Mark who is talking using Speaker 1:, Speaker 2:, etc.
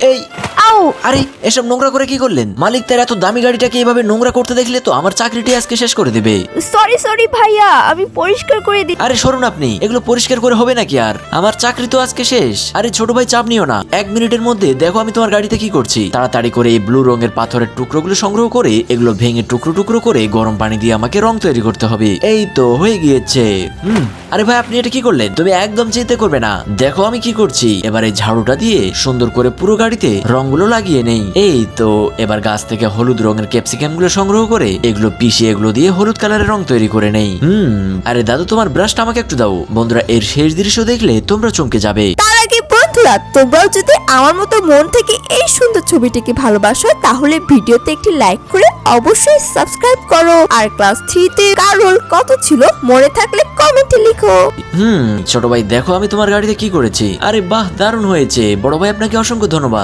Speaker 1: এই
Speaker 2: আও
Speaker 1: আরে এসব নোংরা করে কি করলেন? মালিক তার এত দামি গাড়িটাকে এভাবে নোংরা করতে দেখলে তো আমার চাকরিটি আজকে শেষ করে দেবে।
Speaker 2: সরি ভাইয়া, আমি পরিষ্কার করে দিই।
Speaker 1: আরে সরুন, আপনি এগুলো পরিষ্কার করে হবে নাকি? আর আমার চাকরি তো আজকে শেষ। আরে ছোট ভাই, চাপ নিও না, 1 মিনিটের মধ্যে দেখো আমি তোমার গাড়িতে কি করছি। তাড়াতাড়ি করে এই ব্লু রঙের পাথরের টুকরোগুলো সংগ্রহ করে এগুলো ভেঙে টুকরো টুকরো করে গরম পানি দিয়ে আমাকে রং তৈরি করতে হবে। এই তো হয়ে গিয়েছে। আরে ভাই, আপনি এটা কি করলেন? তুমি একদম চিন্তা করবে না, দেখো আমি কি করছি। এবার এই ঝাড়ুটা দিয়ে সুন্দর করে পুরো গাড়িতে রংগুলো লাগিয়ে নেই। এই তো এবার গাছ থেকে হলুদ রঙের ক্যাপসিকাম গুলো সংগ্রহ করে এগুলো পিষে এগুলো দিয়ে হলুদ কালারের রং তৈরি করে নেই। আরে দাদু, তোমার ব্রাশটা আমাকে একটু দাও। বন্ধুরা, এর শেষ দৃশ্য দেখলে তোমরা চমকে যাবে।
Speaker 2: তার আগে বন্ধুরা, তোমরাও যদি আমার মতো মন থেকে এই সুন্দর ছবিটিকে ভালোবাসো তাহলে ভিডিওতে একটি লাইক করে অবশ্যই সাবস্ক্রাইব করো। আর ক্লাস 3 তে কারোর কত ছিল মনে থাকলে কমেন্টে লিখো।
Speaker 1: ছোট ভাই, দেখো আমি তোমার গাড়িতে কি করেছি। আরে বাহ, দারুণ হয়েছে। বড় ভাই, আপনাকে অসংখ্য ধন্যবাদ।